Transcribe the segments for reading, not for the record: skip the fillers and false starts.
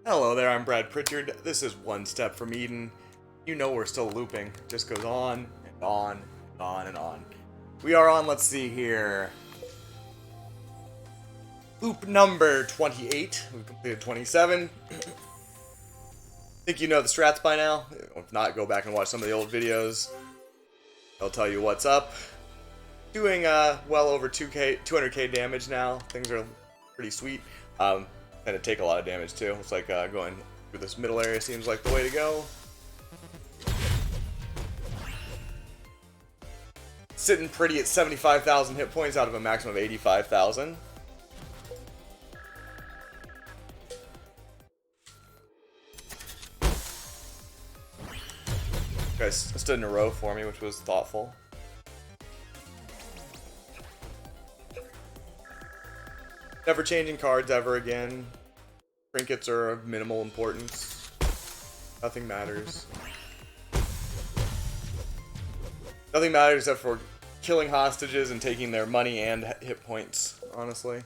Hello there, I'm Brad Pritchard. This is One Step from Eden. You know we're still looping. It just goes on and on and on and on. We are on, let's see here, loop number 28. We've completed 27. Think you know the strats by now. If not, go back and watch some of the old videos. They'll tell you what's up. Doing well over 200k damage now. Things are pretty sweet. And it take a lot of damage too. It's like going through this middle area seems like the way to go. Sitting pretty at 75,000 hit points out of a maximum of 85,000. Guys stood in a row for me, which was thoughtful. Never changing cards ever again. Trinkets are of minimal importance. Nothing matters. Nothing matters except for killing hostages and taking their money and hit points, honestly.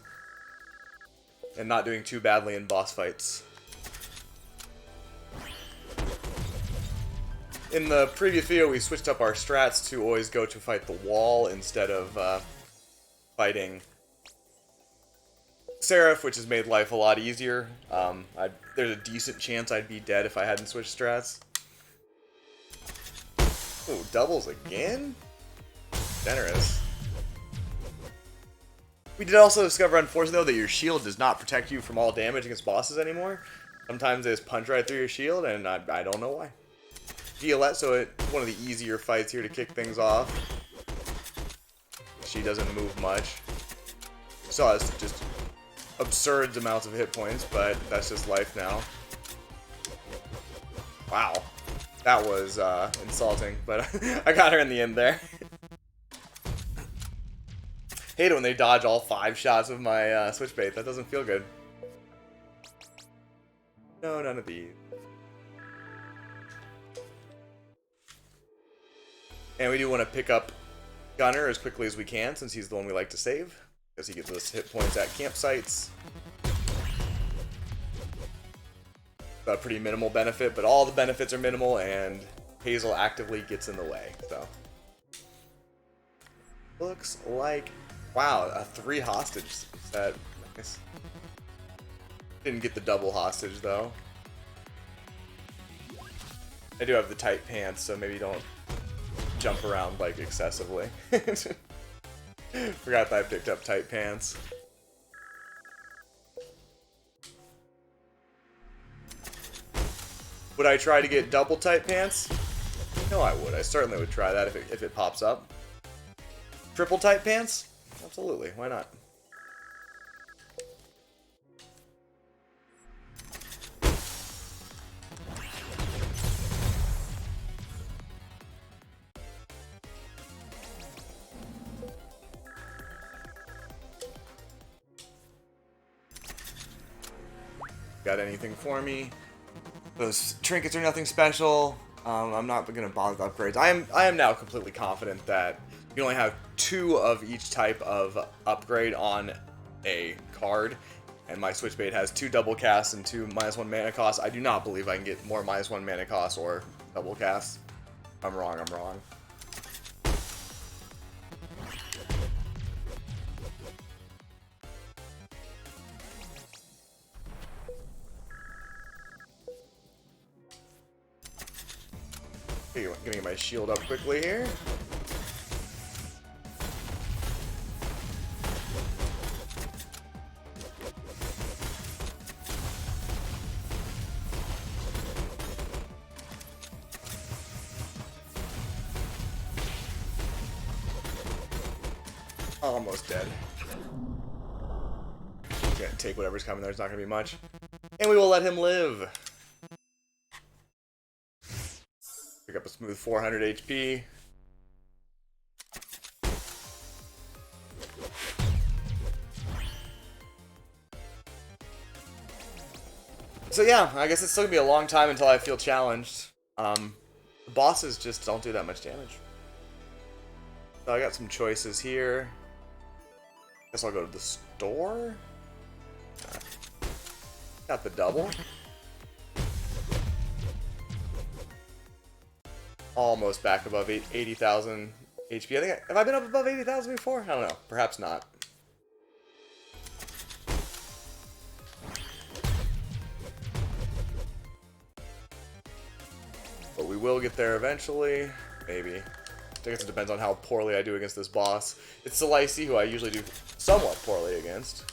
And not doing too badly in boss fights. In the previous video, we switched up our strats to always go to fight the wall instead of fighting Seraph, which has made life a lot easier. There's a decent chance I'd be dead if I hadn't switched strats. Oh, doubles again? Generous. We did also discover, unfortunately, though, that your shield does not protect you from all damage against bosses anymore. Sometimes they just punch right through your shield, and I don't know why. Violette, so it's one of the easier fights here to kick things off. She doesn't move much. So it's just absurd amounts of hit points, but that's just life now. Wow. That was insulting, but I got her in the end there. Hate it when they dodge all 5 shots of my switch bait. That doesn't feel good. No, none of these. And we do want to pick up Gunner as quickly as we can, since he's the one we like to save. Because he gives us hit points at campsites. A pretty minimal benefit, but all the benefits are minimal, and Hazel actively gets in the way, so. Looks like, wow, a 3 hostage set. Nice. Didn't get the double hostage, though. I do have the tight pants, so maybe don't jump around, like, excessively. Forgot that I picked up tight pants. Would I try to get double tight pants? No, I would. I certainly would try that if it pops up. Triple tight pants? Absolutely. Why not? Got anything for me? Those trinkets are nothing special. I'm not going to bother with upgrades. I am now completely confident that you can only have 2 of each type of upgrade on a card. And my switch bait has 2 double casts and 2 -1 mana costs. I do not believe I can get more -1 mana costs or double casts. I'm wrong, I'm wrong. Gonna get my shield up quickly here. Almost dead. Gonna take whatever's coming. There's not gonna be much, and we will let him live. Pick up a smooth 400 HP. So yeah, I guess it's still gonna be a long time until I feel challenged. The bosses just don't do that much damage. So I got some choices here. Guess I'll go to the store. Got the double. almost back above 80,000 HP. I think have I been up above 80,000 before? I don't know. Perhaps not. But we will get there eventually. Maybe. I guess it depends on how poorly I do against this boss. It's Slicey, who I usually do somewhat poorly against.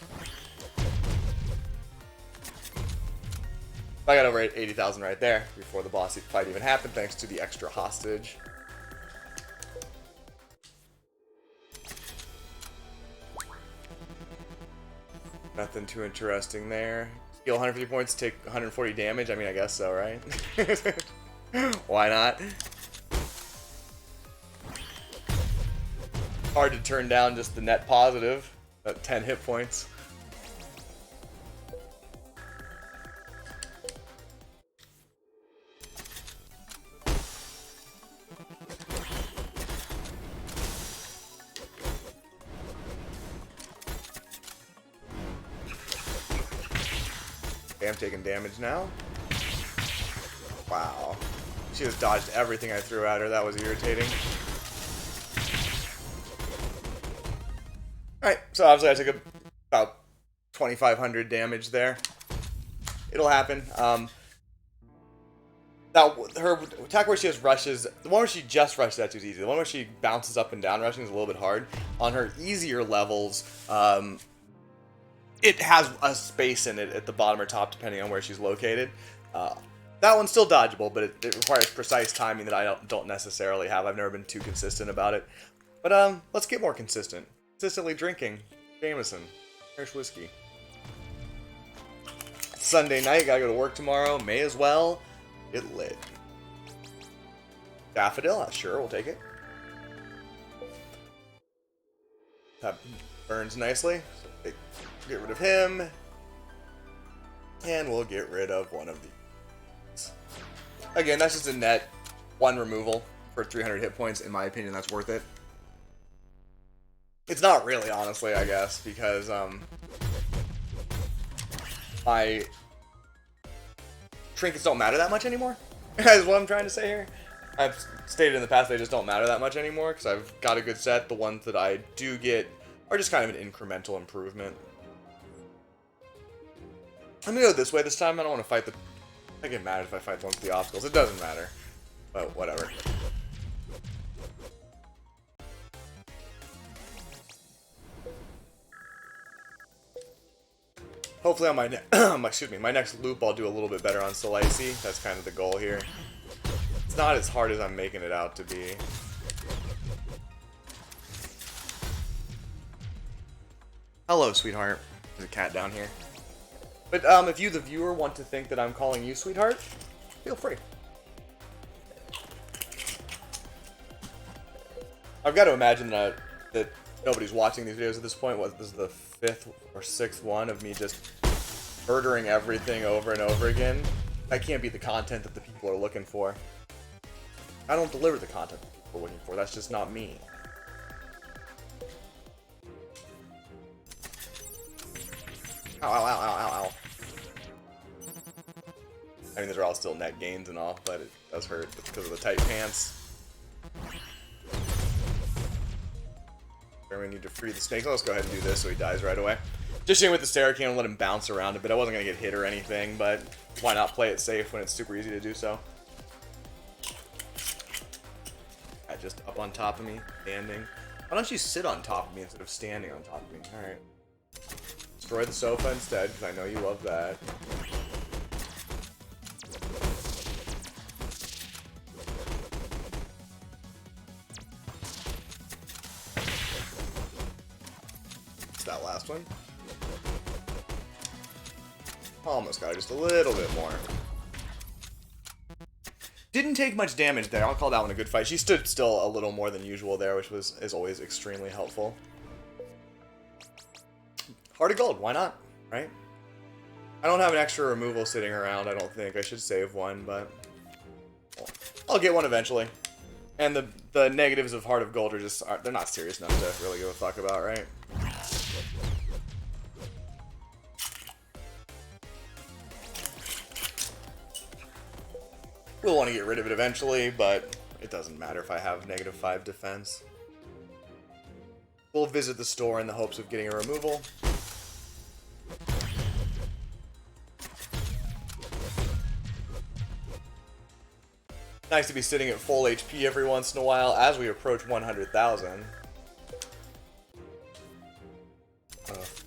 I got over 80,000 right there before the boss fight even happened, thanks to the extra hostage. Nothing too interesting there. Heal 150 points, take 140 damage. I mean, I guess so, right? Why not? Hard to turn down just the net positive at 10 hit points. Okay, I'm taking damage now. Wow. She just dodged everything I threw at her. That was irritating. Alright, so obviously I took about 2,500 damage there. It'll happen. Now, her attack where she has rushes, the one where she just rushes, that's easy. The one where she bounces up and down rushing is a little bit hard. On her easier levels, it has a space in it at the bottom or top, depending on where she's located. That one's still dodgeable, but it requires precise timing that I don't necessarily have. I've never been too consistent about it. But let's get more consistent. Consistently drinking Jameson, Irish whiskey. Sunday night, gotta go to work tomorrow. May as well get lit. Daffodil, sure, we'll take it. That burns nicely. So get rid of him. And we'll get rid of one of these. Again, that's just a net one removal for 300 hit points. In my opinion, that's worth it. It's not really, honestly, I guess, because my trinkets don't matter that much anymore, is what I'm trying to say here. I've stated in the past they just don't matter that much anymore, because I've got a good set. The ones that I do get are just kind of an incremental improvement. I'm going to go this way this time. I don't want to fight the... I think it matters if I fight the ones with the obstacles. It doesn't matter, but whatever. Hopefully on my next loop I'll do a little bit better on Slicey. That's kind of the goal here. It's not as hard as I'm making it out to be. Hello, sweetheart. There's a cat down here. But if you, the viewer, want to think that I'm calling you sweetheart, feel free. I've got to imagine that nobody's watching these videos at this point. This is the 5th or 6th one of me just murdering everything over and over again. That can't be the content that the people are looking for. I don't deliver the content that people are looking for. That's just not me. Ow, ow, ow, ow, ow, ow. I mean, these are all still net gains and all, but it does hurt because of the tight pants. We need to free the snake. So let's go ahead and do this so he dies right away. Just shooting with the Stair Cannon and let him bounce around a bit. I wasn't going to get hit or anything, but why not play it safe when it's super easy to do so? Just up on top of me, standing. Why don't you sit on top of me instead of standing on top of me? Alright. Destroy the sofa instead, because I know you love that. That last one. Almost got it, just a little bit more. Didn't take much damage there. I'll call that one a good fight. She stood still a little more than usual there, which is always extremely helpful. Heart of Gold, why not? Right? I don't have an extra removal sitting around, I don't think. I should save one, but I'll get one eventually. And the negatives of Heart of Gold are just, they're not serious enough to really give a fuck about, right? We'll want to get rid of it eventually, but It doesn't matter if I have -5 defense. We'll visit the store in the hopes of getting a removal. Nice to be sitting at full HP every once in a while as we approach 100,000.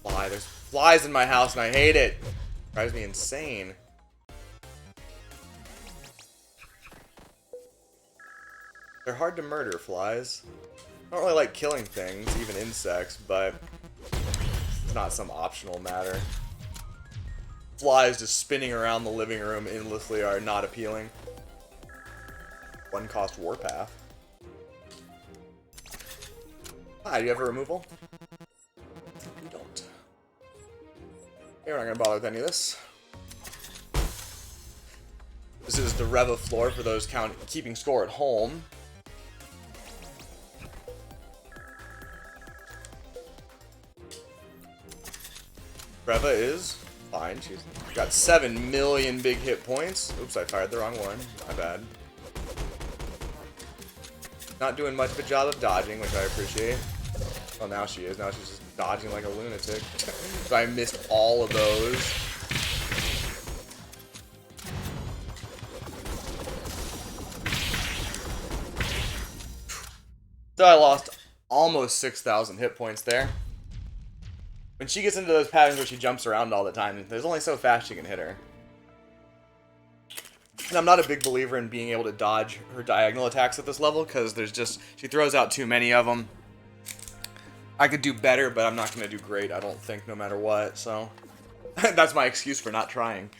Fly. There's flies in my house and I hate it. Drives me insane. They're hard to murder, flies. I don't really like killing things, even insects, but it's not some optional matter. Flies just spinning around the living room endlessly are not appealing. One cost warpath. Hi, do you have a removal? You don't. Okay, we're not gonna bother with any of this. This is the Reva floor for those keeping score at home. Reva is fine. She's got 7 million big hit points. Oops, I fired the wrong one. My bad. Not doing much of a job of dodging, which I appreciate. Well, now she is. Now she's just dodging like a lunatic. So I missed all of those. So I lost almost 6,000 hit points there. When she gets into those patterns where she jumps around all the time, there's only so fast you can hit her. And I'm not a big believer in being able to dodge her diagonal attacks at this level, because she throws out too many of them. I could do better, but I'm not going to do great, I don't think, no matter what, so that's my excuse for not trying.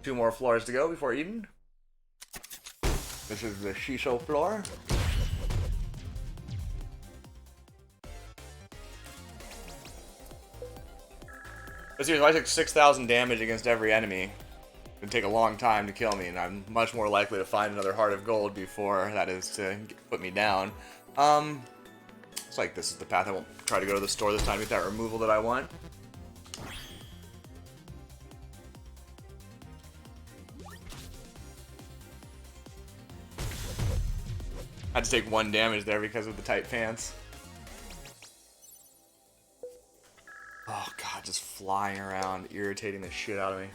Two more floors to go before Eden. This is the Shisho floor. But seriously, if I took 6,000 damage against every enemy, it would take a long time to kill me, and I'm much more likely to find another Heart of Gold before that is to put me down. It's like this is the path. I won't try to go to the store this time to get that removal that I want. I had to take 1 damage there because of the tight pants. Oh god, just flying around, irritating the shit out of me.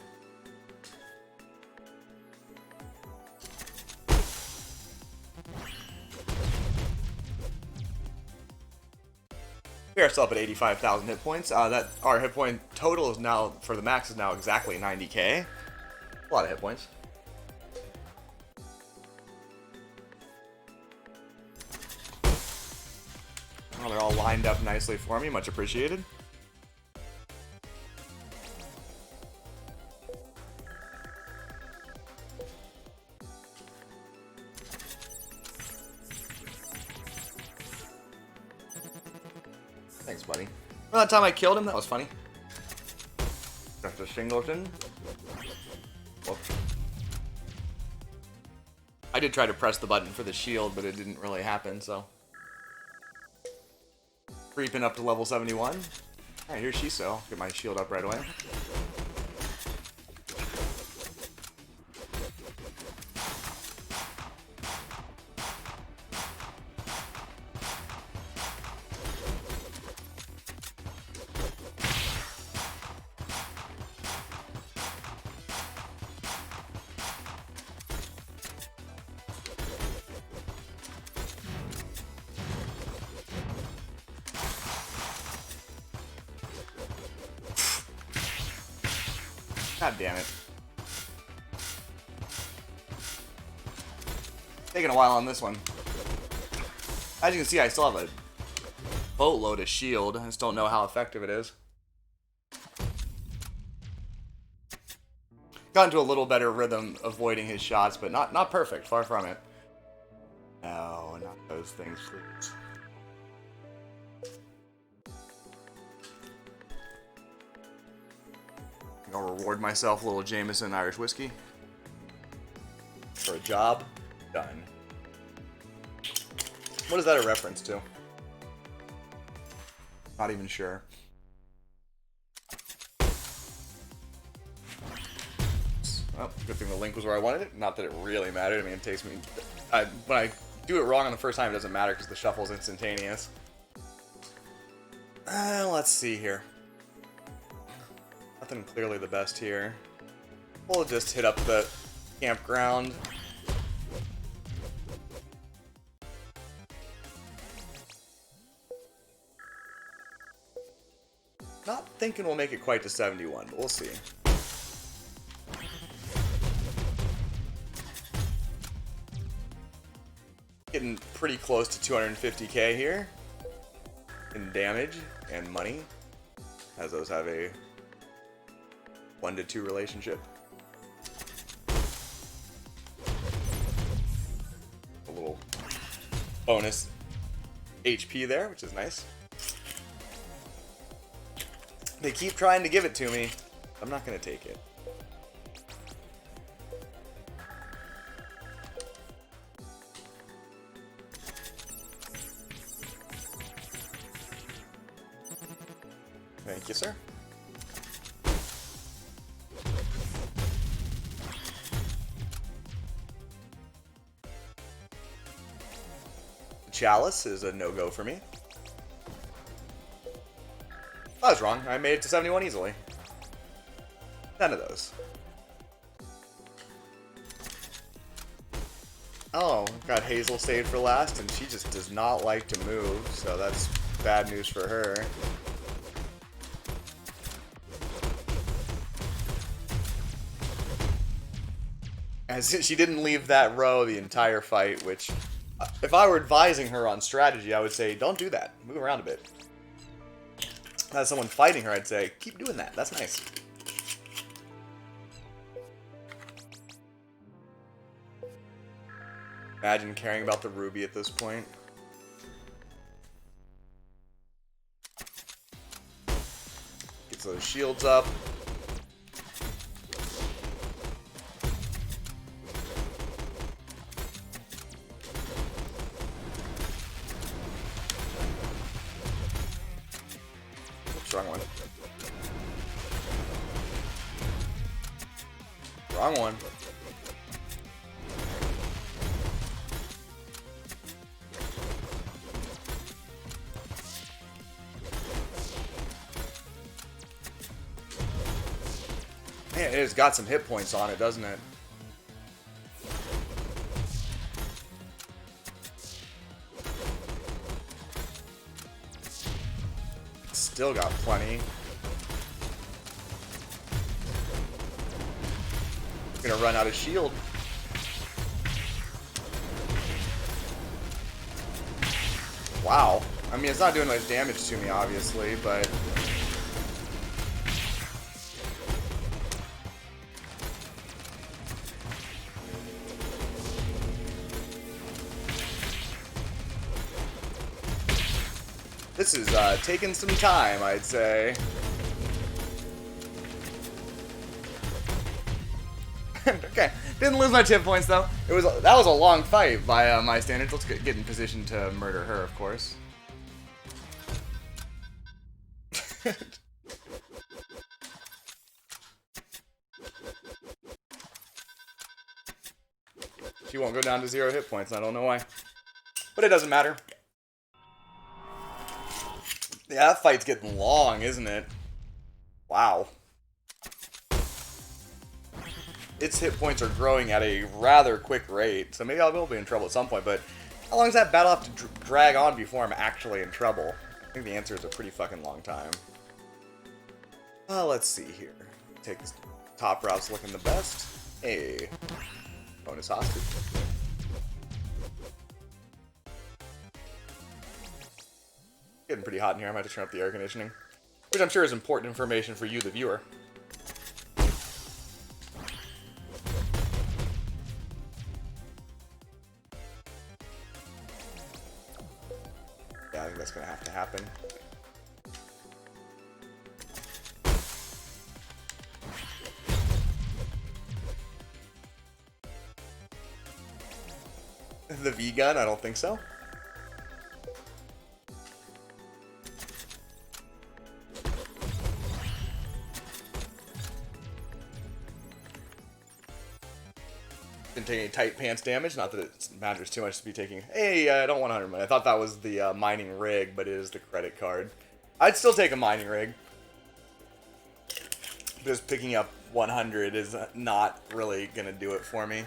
We are still up at 85,000 hit points. Our hit point total is now, for the max, is now exactly 90k. A lot of hit points. Oh, they're all lined up nicely for me. Much appreciated. Thanks, buddy. Well, that time I killed him, that was funny. Dr. Singleton. Whoop. I did try to press the button for the shield, but it didn't really happen, so. Creeping up to level 71. Alright, here's Shiso. Get my shield up right away. God damn it. Taking a while on this one. As you can see, I still have a boatload of shield. I just don't know how effective it is. Got into a little better rhythm avoiding his shots, but not perfect. Far from it. No, not those things, please. I'll reward myself a little Jameson Irish whiskey. For a job done. What is that a reference to? Not even sure. Well, good thing the link was where I wanted it. Not that it really mattered. I mean, it takes me... when I do it wrong on the first time, it doesn't matter because the shuffle is instantaneous. Let's see here. Nothing clearly the best here. We'll just hit up the campground. Not thinking we'll make it quite to 71, but we'll see. Getting pretty close to 250k here in damage and money, as those have a 1 to 2 relationship. A little bonus HP there, which is nice. They keep trying to give it to me. I'm not going to take it. Thank you, sir. Chalice is a no-go for me. I was wrong. I made it to 71 easily. None of those. Oh, got Hazel saved for last, and she just does not like to move, so that's bad news for her. As she didn't leave that row the entire fight, which, if I were advising her on strategy, I would say, don't do that. Move around a bit. As someone fighting her, I'd say, keep doing that. That's nice. Imagine caring about the ruby at this point. Gets those shields up. Wrong one. Wrong one. Man, it has got some hit points on it, doesn't it? Still got plenty. Gonna run out of shield. Wow. I mean, it's not doing much damage to me, obviously, but... This is taking some time, I'd say. Okay, didn't lose much hit points though. That was a long fight by my standards. Let's get in position to murder her, of course. She won't go down to 0 hit points. I don't know why, but it doesn't matter. Yeah, that fight's getting long, isn't it? Wow. Its hit points are growing at a rather quick rate, so maybe I will be in trouble at some point, but how long does that battle have to drag on before I'm actually in trouble? I think the answer is a pretty fucking long time. Let's see here. Take this top route's looking the best. Hey. Bonus hostage. Getting pretty hot in here. I might have to turn up the air conditioning, which I'm sure is important information for you, the viewer. Yeah, I think that's going to have to happen. The V-gun? I don't think so. Didn't take any tight pants damage. Not that it matters too much to be taking. Hey, I don't want 100 money. I thought that was the mining rig, but it is the credit card. I'd still take a mining rig. Just picking up 100 is not really gonna do it for me.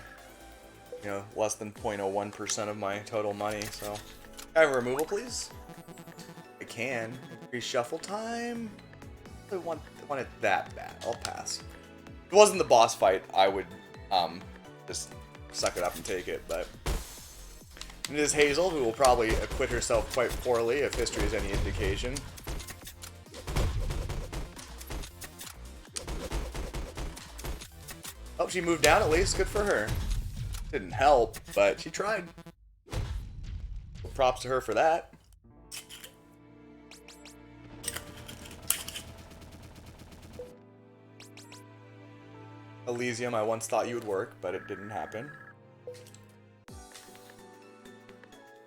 You know, less than 0.01% of my total money. So, I have a removal, please. I can increase shuffle time. I want it that bad. I'll pass. If it wasn't the boss fight, I would just suck it up and take it. But it is Hazel, who will probably acquit herself quite poorly if history is any indication. Oh, she moved down at least. Good for her. Didn't help, but she tried. Well, props to her for that. Elysium, I once thought you would work, but it didn't happen.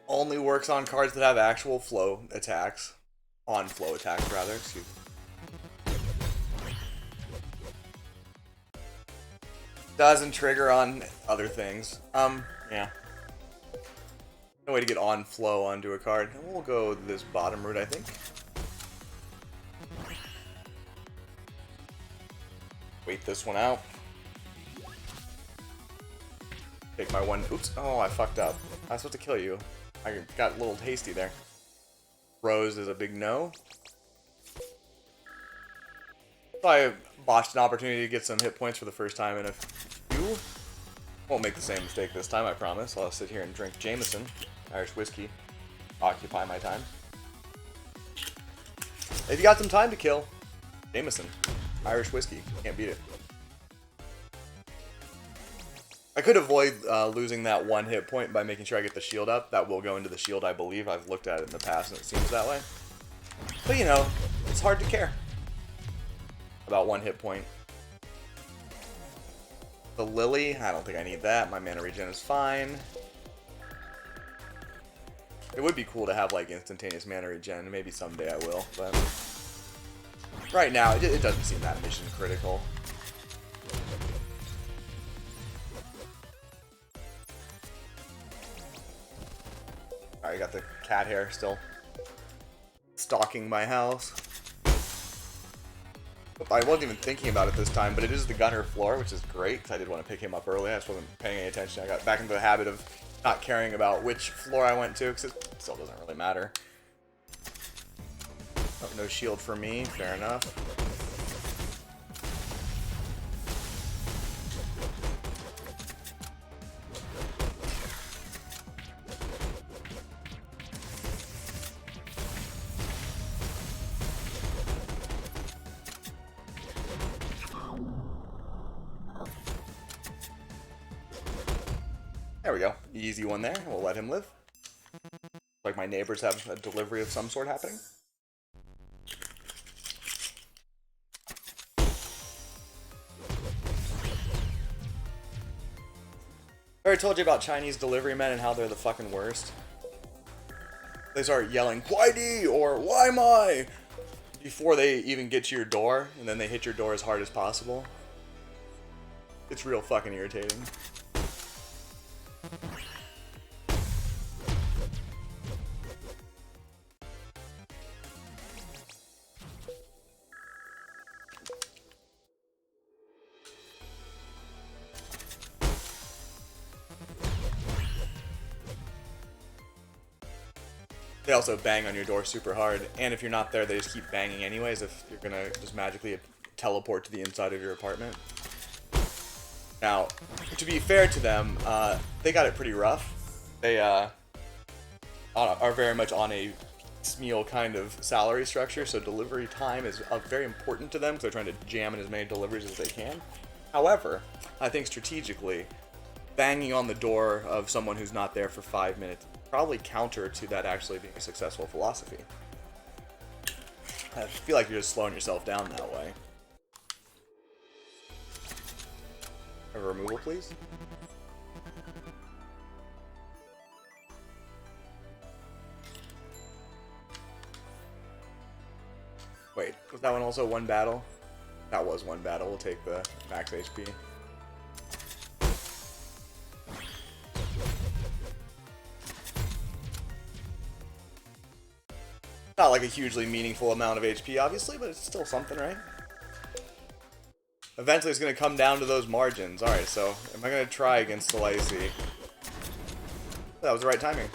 Only works on cards that have actual flow attacks. On flow attacks, rather, excuse me. Doesn't trigger on other things. Yeah. No way to get on flow onto a card. We'll go this bottom route, I think. Wait this one out. Take my one. Oops. Oh, I fucked up. I was supposed to kill you. I got a little tasty there. Rose is a big no. So I botched an opportunity to get some hit points for the first time in a few. Won't make the same mistake this time, I promise. I'll sit here and drink Jameson, Irish whiskey. Occupy my time. If you got some time to kill, Jameson, Irish whiskey. Can't beat it. I could avoid losing that one hit point by making sure I get the shield up. That will go into the shield, I believe. I've looked at it in the past and it seems that way. But you know, it's hard to care about one hit point. The Lily, I don't think I need that. My mana regen is fine. It would be cool to have like instantaneous mana regen. Maybe someday I will, but right now it doesn't seem that mission critical. Alright, got the cat hair still stalking my house. I wasn't even thinking about it this time, but it is the gunner floor, which is great, because I did want to pick him up early. I just wasn't paying any attention. I got back into the habit of not caring about which floor I went to, because it still doesn't really matter. Oh, no shield for me. Fair enough. There we go. Easy one there. We'll let him live. Like my neighbors have a delivery of some sort happening. I already told you about Chinese delivery men and how they're the fucking worst. They start yelling, "Kuaidi!" or "Why am I?" before they even get to your door, and then they hit your door as hard as possible. It's real fucking irritating. They also bang on your door super hard, and if you're not there, they just keep banging anyways if you're gonna just magically teleport to the inside of your apartment. Now, to be fair to them, they got it pretty rough. They are very much on a piecemeal kind of salary structure, so delivery time is very important to them, because they're trying to jam in as many deliveries as they can. However, I think strategically, banging on the door of someone who's not there for 5 minutes probably counter to that actually being a successful philosophy. I feel like you're just slowing yourself down that way. A removal, please. Wait, was that one also one battle? That was one battle. We'll take the max HP. Not like a hugely meaningful amount of HP, obviously, but it's still something, right? Eventually, it's going to come down to those margins. Alright, so am I going to try against the Lacey? That was the right timing.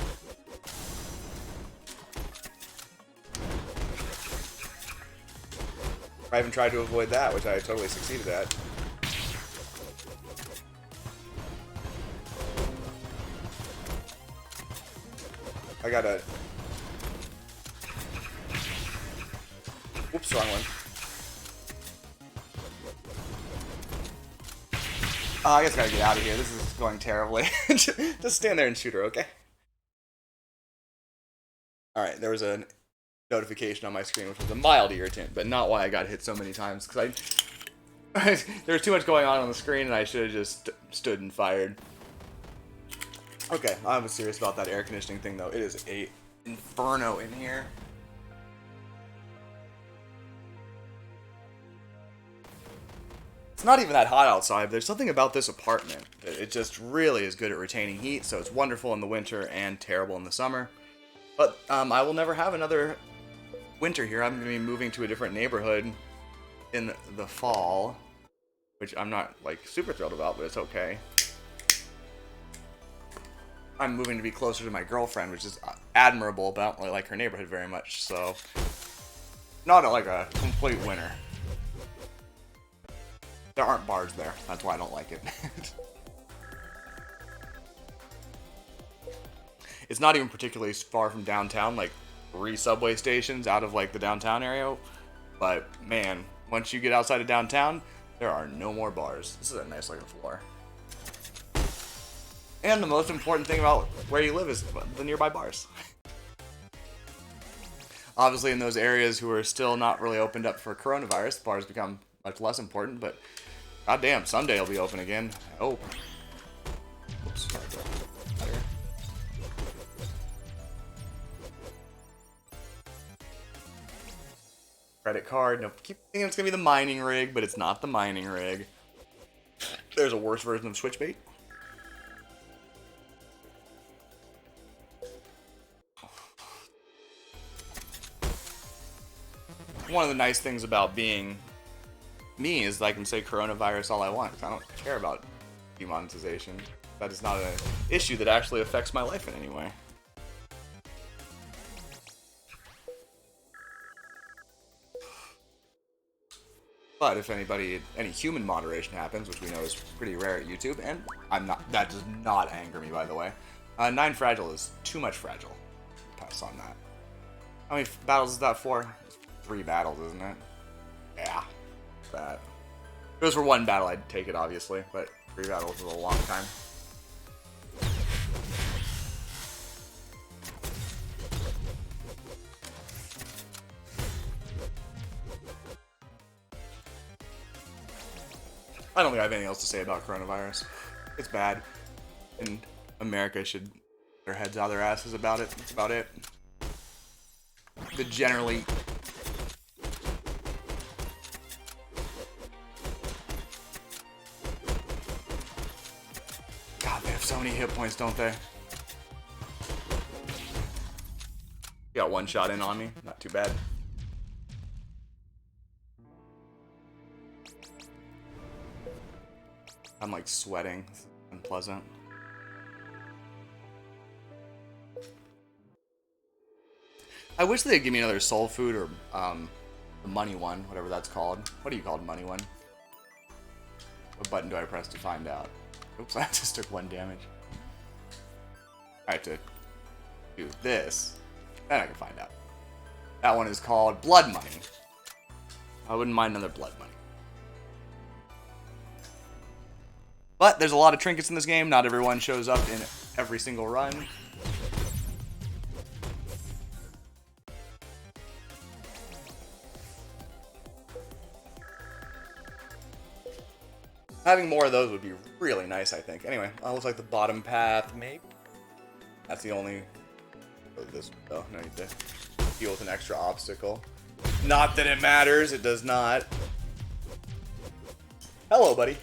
I even tried to avoid that, which I totally succeeded at. I gotta... Oops, wrong one. I guess I gotta get out of here. This is going terribly. Just stand there and shoot her, okay? Alright, there was a notification on my screen, which was a mild irritant, but not why I got hit so many times, because there was too much going on the screen, and I should have just stood and fired. Okay, I'm serious about that air conditioning thing, though. It is a inferno in here. It's not even that hot outside, but there's something about this apartment that it just really is good at retaining heat, so it's wonderful in the winter and terrible in the summer. But I will never have another winter here. I'm going to be moving to a different neighborhood in the fall, which I'm not, like, super thrilled about, but it's okay. I'm moving to be closer to my girlfriend, which is admirable, but I don't really like her neighborhood very much, so... Not like a complete winner. There aren't bars there. That's why I don't like it. It's not even particularly far from downtown, like 3 subway stations out of like the downtown area. But man, once you get outside of downtown, there are no more bars. This is a nice looking floor. And the most important thing about where you live is the nearby bars. Obviously, in those areas who are still not really opened up for coronavirus, bars become much less important, but goddamn, someday it'll be open again. I hope. Oops, sorry, bro. Credit card. Nope. Keep thinking it's gonna be the mining rig, but it's not the mining rig. There's a worse version of Switchbait. One of the nice things about being me is that I can say coronavirus all I want. I don't care about demonetization. That is not an issue that actually affects my life in any way. But if any human moderation happens, which we know is pretty rare at YouTube, and that does not anger me, by the way. 9 fragile is too much fragile. Pass on that. How many battles is that for? It's 3 battles, isn't it? Yeah. That. If it was for 1 battle, I'd take it, obviously, but 3 battles is a long time. I don't think I have anything else to say about coronavirus. It's bad. And America should get their heads out of their asses about it. That's about it. But generally... God, they have so many hit points, don't they? Got 1 shot in on me. Not too bad. I'm like sweating. It's unpleasant. I wish they'd give me another soul food or the money one, whatever that's called. What do you call the money one? What button do I press to find out? Oops, I just took 1 damage. I have to do this, then I can find out. That one is called blood money. I wouldn't mind another blood money. But there's a lot of trinkets in this game. Not everyone shows up in every single run. Having more of those would be really nice, I think. Anyway, looks like the bottom path, maybe. That's the only... This, oh, no need to deal with an extra obstacle. Not that it matters, it does not. Hello, buddy.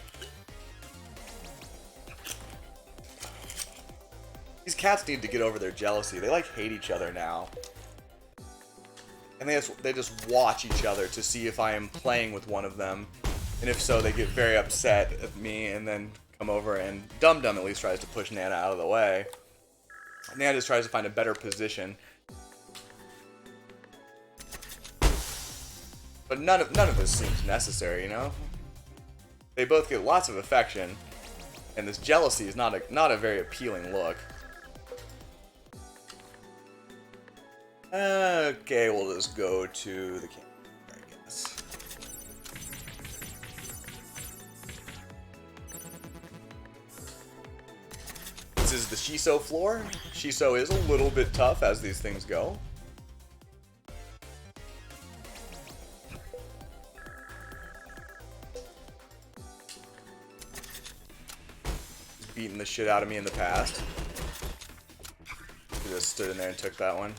These cats need to get over their jealousy. They, like, hate each other now. And they just watch each other to see if I am playing with one of them. And if so, they get very upset at me and then come over, and Dum Dum at least tries to push Nana out of the way. Nana just tries to find a better position. But none of this seems necessary, you know? They both get lots of affection, and this jealousy is not a very appealing look. Okay, we'll just go to the camp, I guess. This is the Shiso floor. Shiso is a little bit tough as these things go. Beaten the shit out of me in the past. He just stood in there and took that one.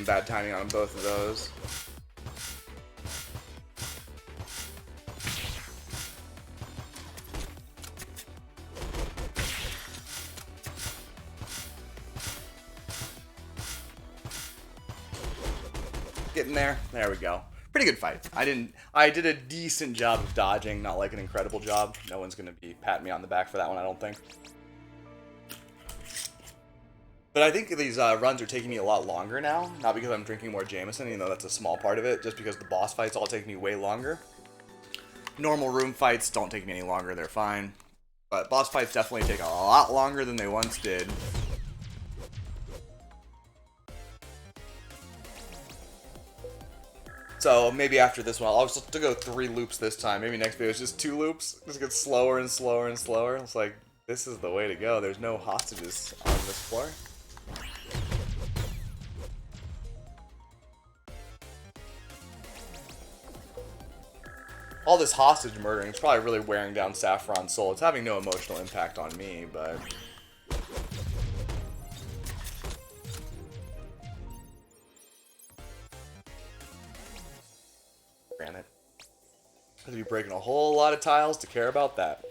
Bad timing on both of those. Getting there. There we go. Pretty good fight. I did a decent job of dodging, not like an incredible job. No one's gonna be patting me on the back for that one, I don't think. But I think these runs are taking me a lot longer now. Not because I'm drinking more Jameson, even though that's a small part of it. Just because the boss fights all take me way longer. Normal room fights don't take me any longer. They're fine. But boss fights definitely take a lot longer than they once did. So maybe after this one, I'll just go 3 loops this time. Maybe next video is just 2 loops. Just get slower and slower and slower. It's like, this is the way to go. There's no hostages on this floor. All this hostage murdering is probably really wearing down Saffron's soul. It's having no emotional impact on me, but... Granted. I'd be breaking a whole lot of tiles to care about that.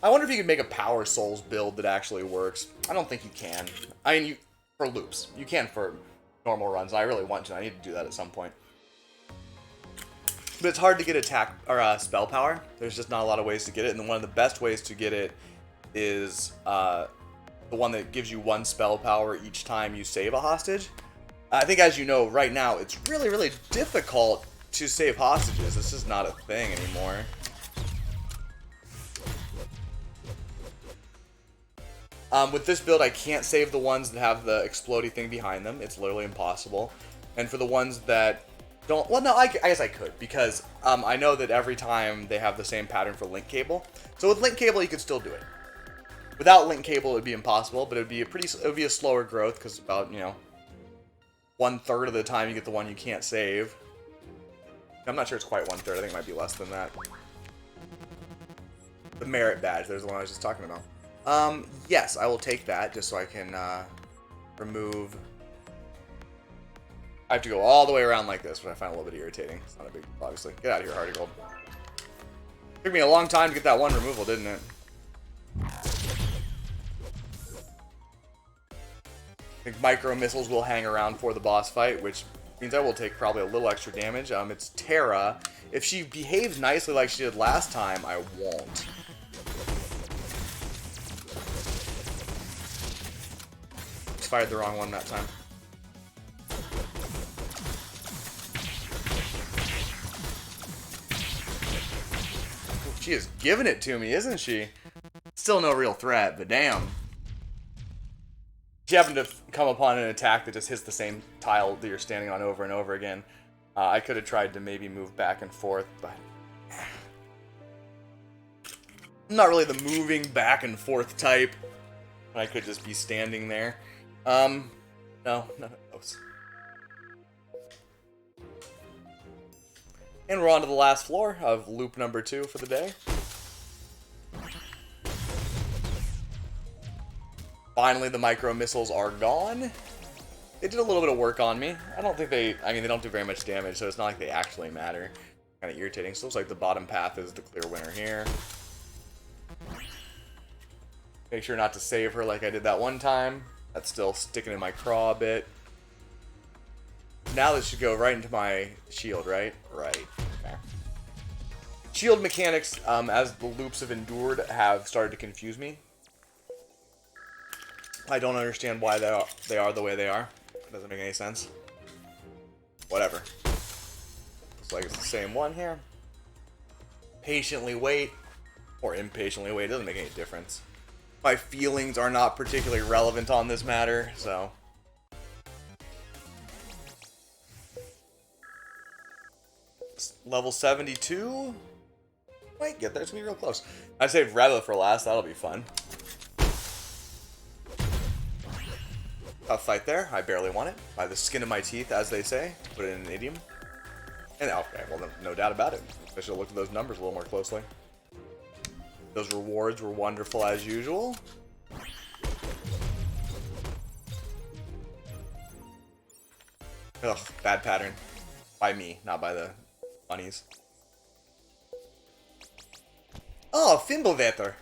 I wonder if you could make a Power Souls build that actually works. I don't think you can. I mean, for loops. You can for normal runs. I really want to. I need to do that at some point. But it's hard to get attack or spell power. There's just not a lot of ways to get it, and one of the best ways to get it is the one that gives you 1 spell power each time you save a hostage. I think, as you know, right now it's really, really difficult to save hostages. This is not a thing anymore. With this build, I can't save the ones that have the explodey thing behind them. It's literally impossible. And for the ones that don't... Well, no, I guess I could, because I know that every time they have the same pattern for link cable. So with link cable, you could still do it. Without link cable, it would be impossible, but it would be a slower growth, because about, 1/3 of the time you get the one you can't save. I'm not sure it's quite 1/3. I think it might be less than that. The merit badge. There's the one I was just talking about. Yes, I will take that just so I can remove... I have to go all the way around like this, which I find a little bit irritating. It's not a big deal, obviously. Get out of here, Hardy Gold. Took me a long time to get that one removal, didn't it? I think micro missiles will hang around for the boss fight, which means I will take probably a little extra damage. It's Terra. If she behaves nicely like she did last time, I won't. Fired the wrong one that time. She is giving it to me, isn't she? Still no real threat, but damn. She happened to come upon an attack that just hits the same tile that you're standing on over and over again. I could have tried to maybe move back and forth, but... I'm not really the moving back and forth type. I could just be standing there. No, none of those. And we're on to the last floor of loop number 2 for the day. Finally, the micro missiles are gone. They did a little bit of work on me. I don't think they... I mean, they don't do very much damage, so it's not like they actually matter. Kind of irritating. So it looks like the bottom path is the clear winner here. Make sure not to save her like I did that one time. That's still sticking in my craw a bit. Now this should go right into my shield, right? Right. Okay. Shield mechanics, as the loops have endured, have started to confuse me. I don't understand why they are the way they are. It doesn't make any sense. Whatever. Looks like it's the same one here. Patiently wait, or impatiently wait, it doesn't make any difference. My feelings are not particularly relevant on this matter, so... Level 72? Might get there, it's gonna be real close. I saved Reva for last, that'll be fun. Tough fight there, I barely won it. By the skin of my teeth, as they say. Put it in an idiom. And okay, well, no doubt about it. I should have looked at those numbers a little more closely. Those rewards were wonderful as usual. Ugh, bad pattern. By me, not by the bunnies. Oh, Fimblevetter.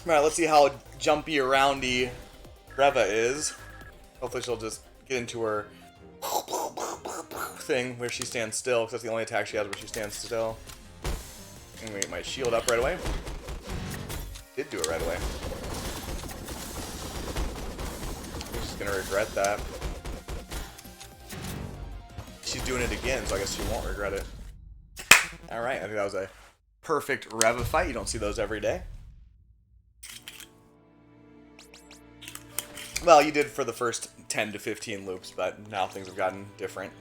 Alright, let's see how jumpy aroundy Reva is. Hopefully she'll just get into her thing where she stands still, because that's the only attack she has where she stands still. I'm gonna get my shield up right away. Did do it right away. She's gonna regret that. She's doing it again, so I guess she won't regret it. Alright, I think that was a perfect Reva fight. You don't see those every day. Well, you did for the first 10 to 15 loops, but now things have gotten different.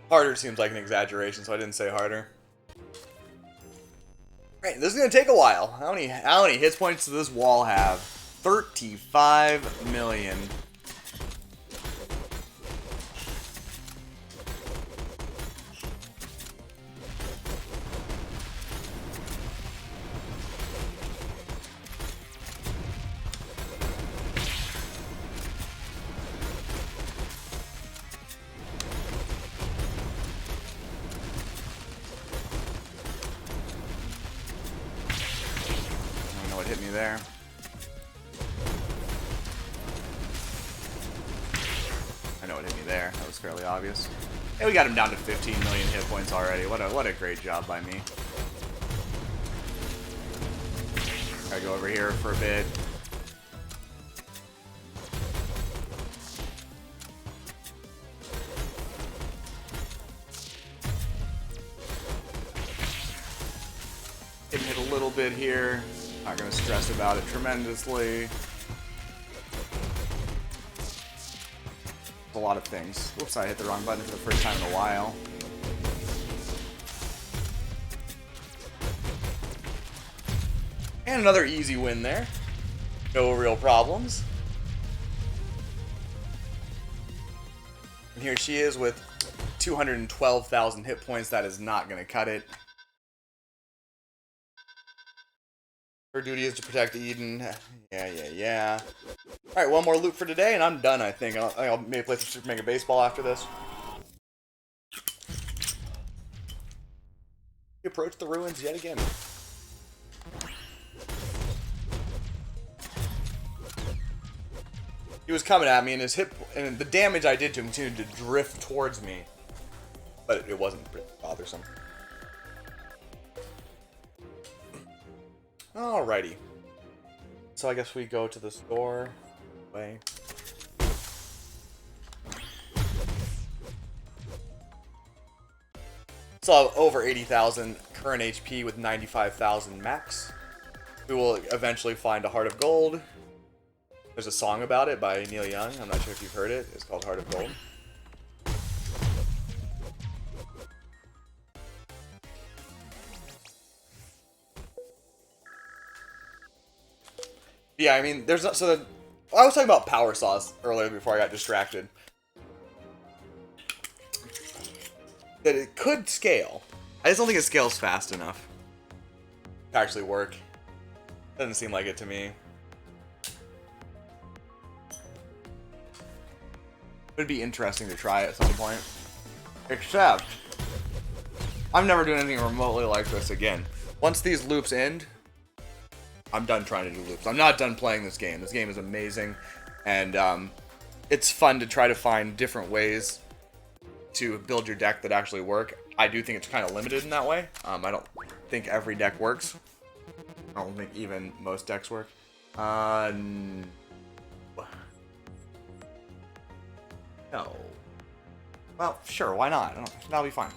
Harder seems like an exaggeration, so I didn't say harder. Right, this is gonna take a while. How many hit points does this wall have? 35 million. Hit me there. I know it hit me there. That was fairly obvious. Hey, we got him down to 15 million hit points already. What a great job by me. Gotta go over here for a bit. Hit a little bit here. Not going to stress about it tremendously. A lot of things. Whoops, I hit the wrong button for the first time in a while. And another easy win there. No real problems. And here she is with 212,000 hit points. That is not going to cut it. Her duty is to protect Eden. Yeah. Alright, one more loop for today, and I'm done, I think. I'll maybe play some Super Mega Baseball after this. We approach the ruins yet again. He was coming at me, and and the damage I did to him continued to drift towards me. But it wasn't bothersome. Alrighty. So I guess we go to the store. Way. So I have over 80,000 current HP with 95,000 max. We will eventually find a Heart of Gold. There's a song about it by Neil Young. I'm not sure if you've heard it. It's called Heart of Gold. Yeah, I mean, there's not, so I was talking about power saws earlier before I got distracted. That it could scale. I just don't think it scales fast enough to actually work. Doesn't seem like it to me. It'd be interesting to try at some point. Except, I'm never doing anything remotely like this again. Once these loops end, I'm done trying to do loops. I'm not done playing this game. This game is amazing, and it's fun to try to find different ways to build your deck that actually work. I do think it's kind of limited in that way. I don't think every deck works. I don't think even most decks work. No. Well, sure, why not? That'll be fine.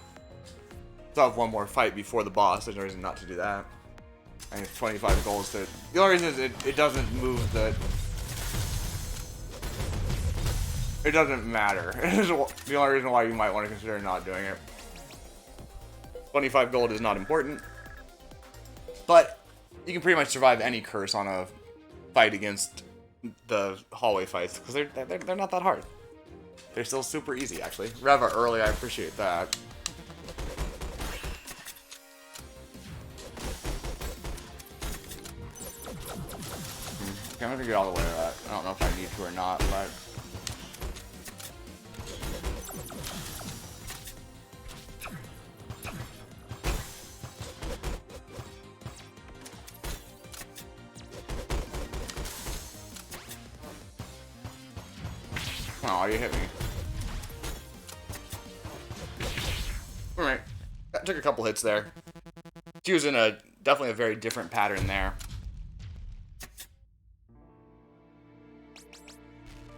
Still have one more fight before the boss. There's no reason not to do that. I think 25 goals to... The only reason is it doesn't move the... It doesn't matter. The only reason why you might want to consider not doing it. 25 gold is not important. But you can pretty much survive any curse on a fight against the hallway fights. Because they're not that hard. They're still super easy, actually. Reva early, I appreciate that. Okay, I'm gonna get all the way to that. I don't know if I need to or not, but... Oh, you hit me. Alright. That took a couple hits there. She was in definitely a very different pattern there.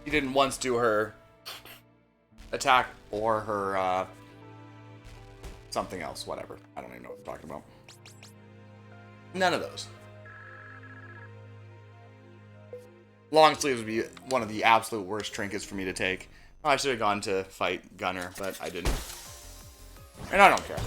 She didn't once do her attack or her something else, whatever. I don't even know what I'm talking about. None of those. Long sleeves would be one of the absolute worst trinkets for me to take. Oh, I should have gone to fight Gunner, but I didn't. And I don't care.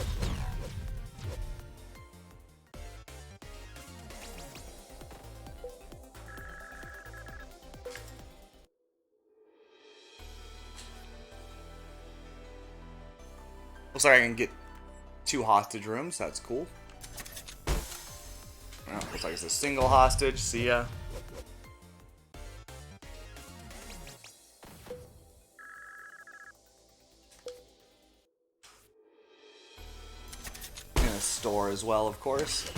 Looks like I can get 2 hostage rooms. That's cool. Oh, looks like it's a single hostage. See ya. Store as well, of course.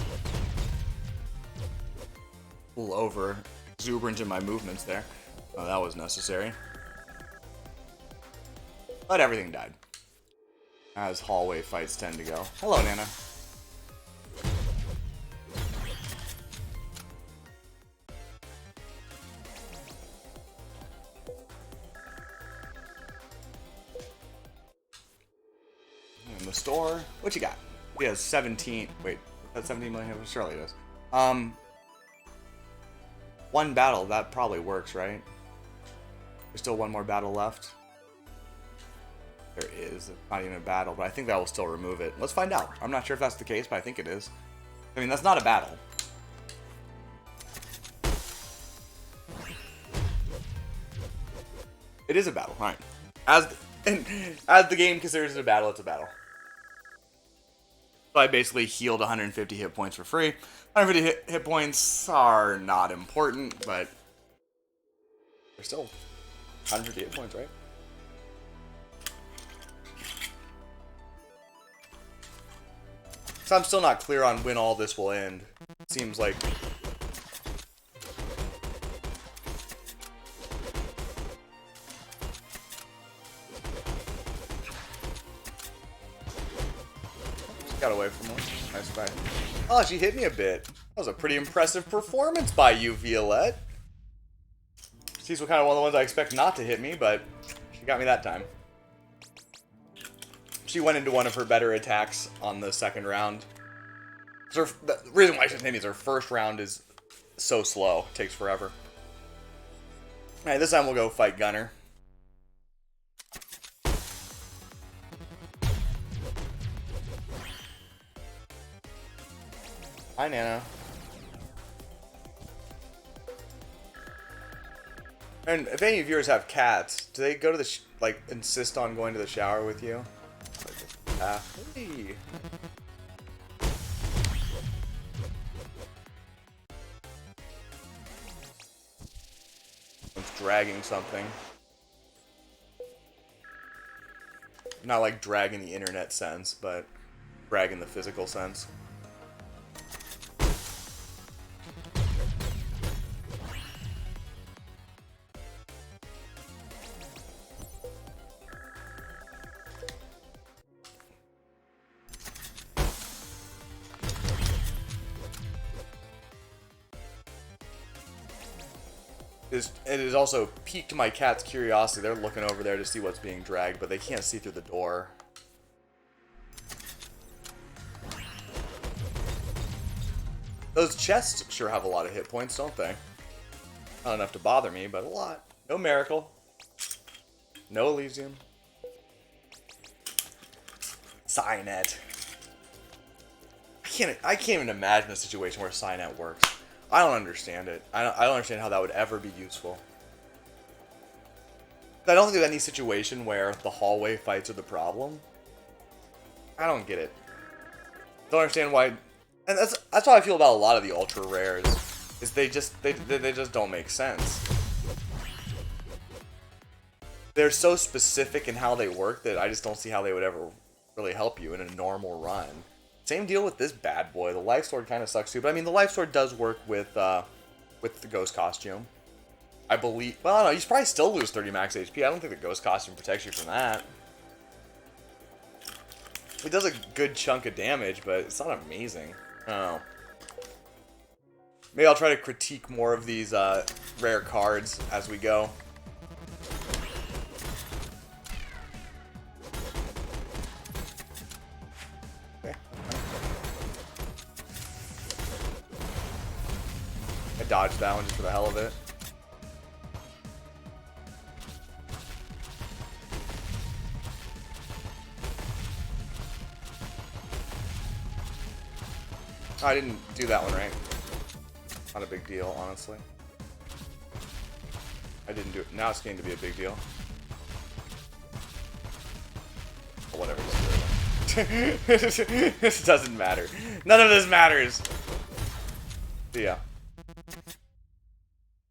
A little over exuberant in my movements there. Oh, that was necessary. But everything died. As hallway fights tend to go. Hello, Nana. In the store, what you got? He has 17. Wait, that's 17 million. Surely it is. One battle. That probably works, right? There's still one more battle left. There is. It's not even a battle, but I think that will still remove it. Let's find out. I'm not sure if that's the case, but I think it is. I mean, that's not a battle. It is a battle. All right. As the game considers it a battle, it's a battle. So I basically healed 150 hit points for free. 150 hit points are not important, but they're still 150 hit points, right? So I'm still not clear on when all this will end. It seems like... Got away from her. Nice fight. Oh, she hit me a bit. That was a pretty impressive performance by you, Violette. She's kind of one of the ones I expect not to hit me, but she got me that time. She went into one of her better attacks on the second round. So the reason why she didn't hit me is her first round is so slow. It takes forever. Alright, this time we'll go fight Gunner. Hi, Nana. And if any viewers have cats, do they go to the like insist on going to the shower with you? Hey. It's dragging something. Not like drag in the internet sense, but drag in the physical sense. It has also piqued my cat's curiosity. They're looking over there to see what's being dragged, but they can't see through the door. Those chests sure have a lot of hit points, don't they? Not enough to bother me, but a lot. No Miracle. No Elysium. Cynet. I can't even imagine a situation where Cynet works. I don't understand it. I don't understand how that would ever be useful. I don't think there's any situation where the hallway fights are the problem. I don't get it. Don't understand why. And that's how I feel about a lot of the ultra rares. Is they just don't make sense. They're so specific in how they work that I just don't see how they would ever really help you in a normal run. Same deal with this bad boy. The Life Sword kind of sucks too, but I mean the Life Sword does work with the Ghost Costume. I believe. Well, I don't know. You probably still lose 30 max HP. I don't think the Ghost Costume protects you from that. It does a good chunk of damage, but it's not amazing. I don't know. Maybe I'll try to critique more of these rare cards as we go. Dodge that one just for the hell of it. Oh, I didn't do that one right. Not a big deal, honestly. I didn't do it. Now it's getting to be a big deal. Or whatever. This doesn't matter. None of this matters. But yeah.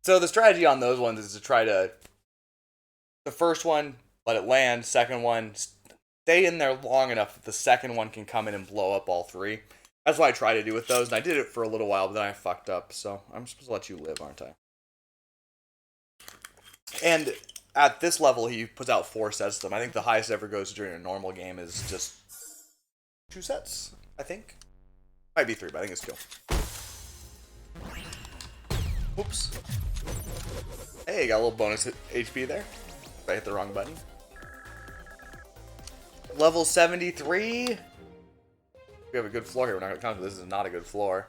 So the strategy on those ones is to try to, the first one, let it land, second one, stay in there long enough that the second one can come in and blow up all three. That's what I try to do with those, and I did it for a little while, but then I fucked up, so I'm supposed to let you live, aren't I? And at this level, he puts out 4 sets of them. I think the highest it ever goes during a normal game is just 2 sets, I think. Might be 3, but I think it's 2. Oops. Hey, got a little bonus HP there. If I hit the wrong button. Level 73. We have a good floor here. We're not going to count. This is not a good floor.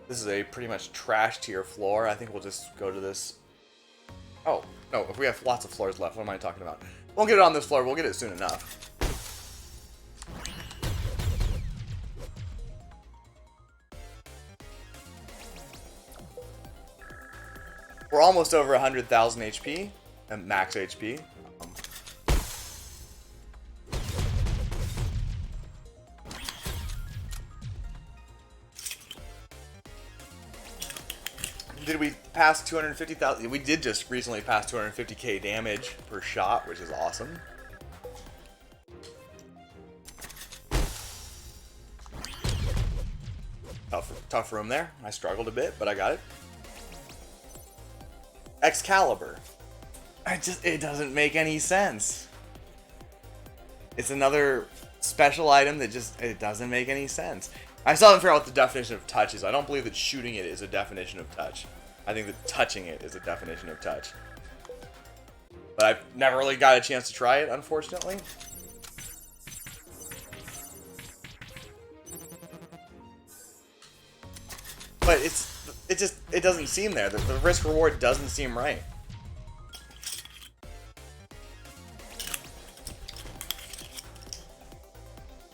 This is a pretty much trash tier floor. I think we'll just go to this. Oh, no. If we have lots of floors left, what am I talking about? Won't get it on this floor. We'll get it soon enough. We're almost over 100,000 HP, and max HP. Did we pass 250,000? We did just recently pass 250k damage per shot, which is awesome. Tough room there. I struggled a bit, but I got it. Excalibur. It doesn't make any sense. It's another special item that it doesn't make any sense. I still haven't figured out what the definition of touch is. I don't believe that shooting it is a definition of touch. I think that touching it is a definition of touch. But I've never really got a chance to try it, unfortunately. But it doesn't seem there. The risk reward doesn't seem right.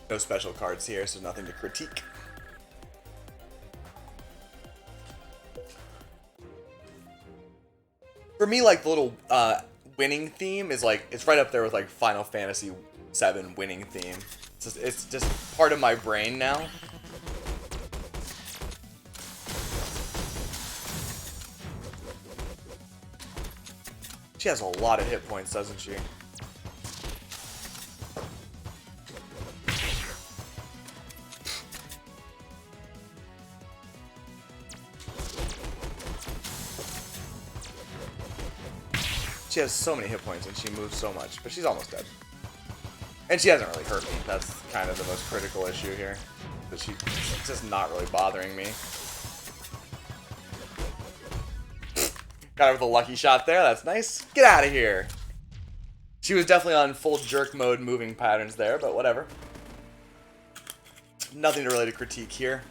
No special cards here, so nothing to critique. For me, like, the little winning theme is like, it's right up there with like Final Fantasy VII winning theme. It's just part of my brain now. She has a lot of hit points, doesn't she? She has so many hit points and she moves so much, but she's almost dead. And she hasn't really hurt me. That's kind of the most critical issue here. But she's just not really bothering me. Got her with a lucky shot there. That's nice. Get out of here. She was definitely on full jerk mode moving patterns there, but whatever. Nothing to really critique here.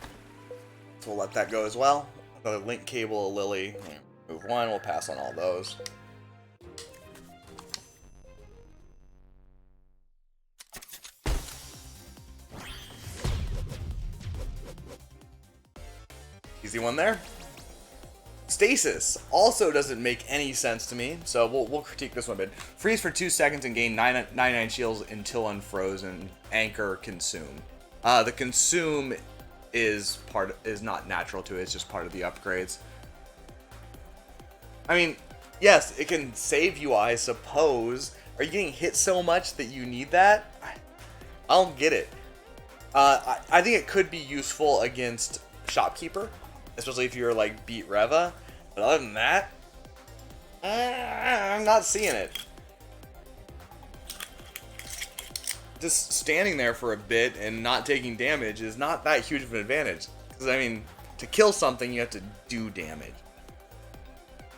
So we'll let that go as well. Another link cable, a lily. Move one. We'll pass on all those. Easy one there. Stasis also doesn't make any sense to me, so we'll critique this one a bit. Freeze for 2 seconds and gain 99 shields until unfrozen. Anchor, consume. The consume is not natural to it. It's just part of the upgrades. I mean, yes, it can save you, I suppose. Are you getting hit so much that you need that? I don't get it. I think it could be useful against Shopkeeper, especially if you're like beat Reva. But other than that, I'm not seeing it. Just standing there for a bit and not taking damage is not that huge of an advantage. Because, I mean, to kill something, you have to do damage.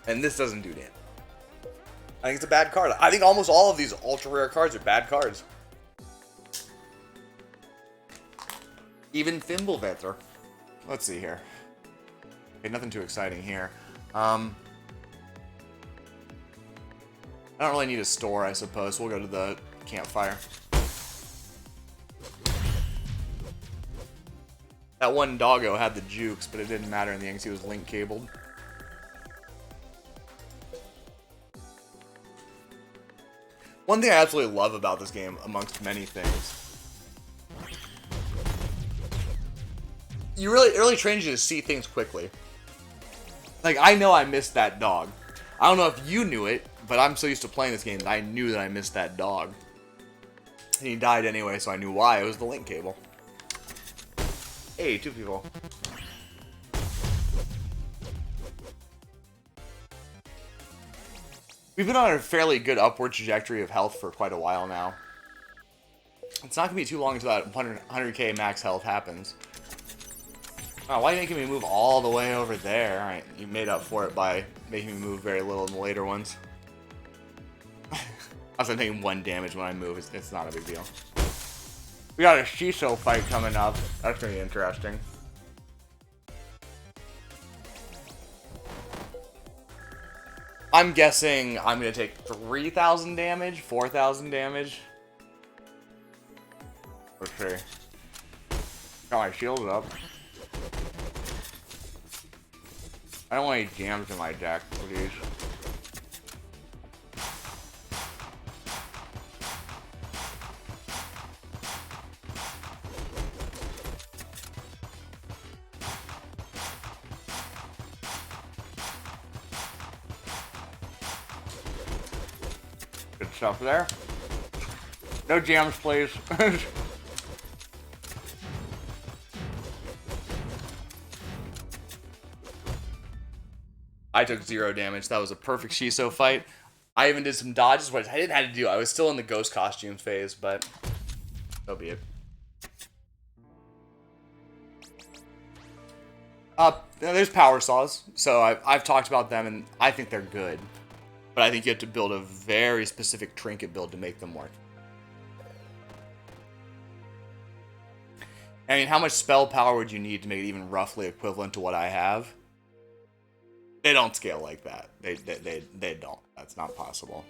And this doesn't do damage. I think it's a bad card. I think almost all of these ultra rare cards are bad cards. Even Fimbulvetr. Let's see here. Okay, nothing too exciting here. I don't really need a store, I suppose. We'll go to the campfire. That one doggo had the jukes, but it didn't matter in the end because he was link cabled. One thing I absolutely love about this game, amongst many things, it really trains you to see things quickly. Like, I know I missed that dog. I don't know if you knew it, but I'm so used to playing this game that I knew that I missed that dog. And he died anyway, so I knew why. It was the link cable. Hey, 2 people. We've been on a fairly good upward trajectory of health for quite a while now. It's not going to be too long until that 100k max health happens. Oh, why are you making me move all the way over there? Alright, you made up for it by making me move very little in the later ones. I'm taking 1 damage when I move. It's not a big deal. We got a Shiso fight coming up. That's going to be interesting. I'm guessing I'm going to take 3,000 damage, 4,000 damage. Let's see. Got my shield up. I don't want any jams in my deck, please. Good stuff there. No jams, please. I took 0 damage. That was a perfect Shiso fight. I even did some dodges, which I didn't have to do. I was still in the ghost costume phase, but so be it. There's power saws, so I've talked about them, and I think they're good. But I think you have to build a very specific trinket build to make them work. I mean, how much spell power would you need to make it even roughly equivalent to what I have? They don't scale like that. They don't. That's not possible.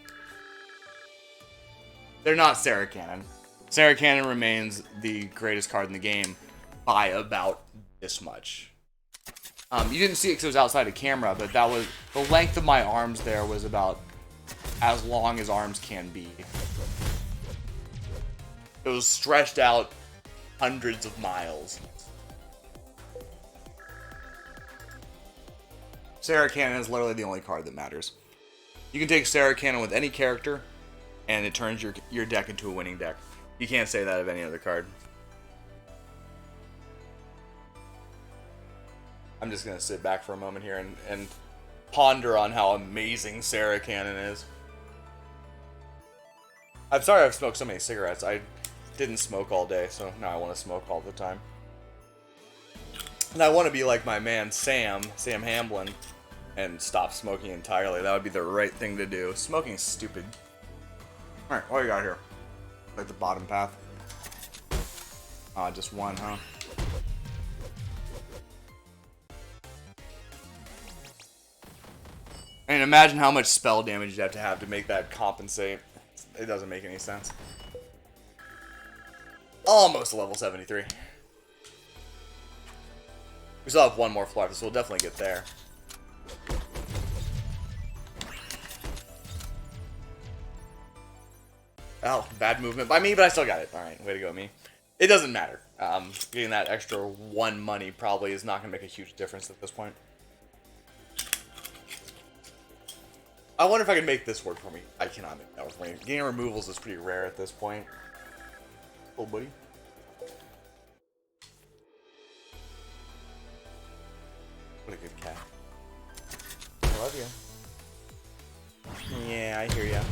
They're not Sarah Cannon. Sarah Cannon remains the greatest card in the game by about this much. You didn't see it because it was outside of camera, but that was the length of my arms. There was about as long as arms can be. It was stretched out hundreds of miles. Sarah Cannon is literally the only card that matters. You can take Sarah Cannon with any character, and it turns your deck into a winning deck. You can't say that of any other card. I'm just going to sit back for a moment here and ponder on how amazing Sarah Cannon is. I'm sorry I've smoked so many cigarettes. I didn't smoke all day, so now I want to smoke all the time. And I want to be like my man Sam Hamblin, and stop smoking entirely. That would be the right thing to do. Smoking's stupid. Alright, what do you got here? Like the bottom path? Just one, huh? I mean, imagine how much spell damage you'd have to make that compensate. It doesn't make any sense. Almost level 73. We still have one more floor, so we'll definitely get there. Oh, bad movement by me, but I still got it. Alright, way to go, me. It doesn't matter. Getting that extra 1 money probably is not going to make a huge difference at this point. I wonder if I can make this work for me. I cannot make that work for me. Getting removals is pretty rare at this point. Oh, buddy. What a good cat. I love you. Yeah, I hear ya.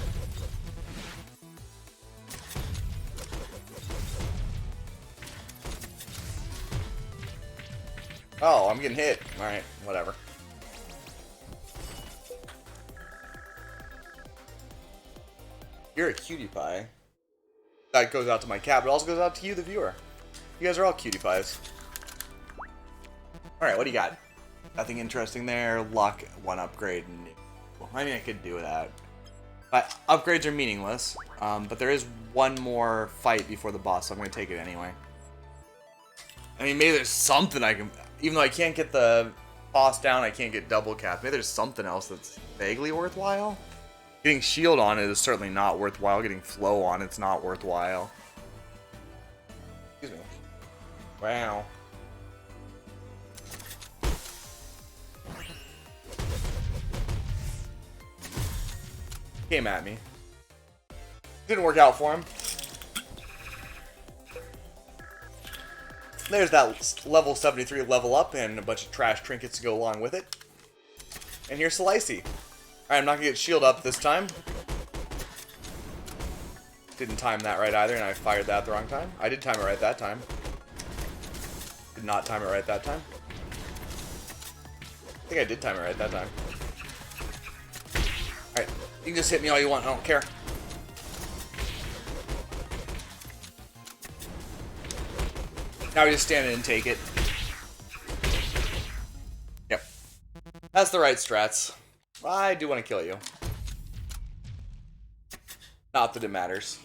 Oh, I'm getting hit. Alright, whatever. You're a cutie pie. That goes out to my cat, but also goes out to you, the viewer. You guys are all cutie pies. Alright, what do you got? Nothing interesting there. Luck, 1 upgrade. I mean, I could do that. But upgrades are meaningless. But there is 1 more fight before the boss, so I'm going to take it anyway. I mean, maybe there's something I can... Even though I can't get the boss down, I can't get double cap. Maybe there's something else that's vaguely worthwhile. Getting shield on it is certainly not worthwhile. Getting flow on it's not worthwhile. Excuse me. Wow. Came at me. Didn't work out for him. There's that level 73 level up and a bunch of trash trinkets to go along with it. And here's Slicey. Alright, I'm not going to get shield up this time. Didn't time that right either, and I fired that at the wrong time. I did time it right that time. Did not time it right that time. I think I did time it right that time. Alright, you can just hit me all you want, I don't care. Now we just stand in and take it. Yep. That's the right strats. I do want to kill you. Not that it matters.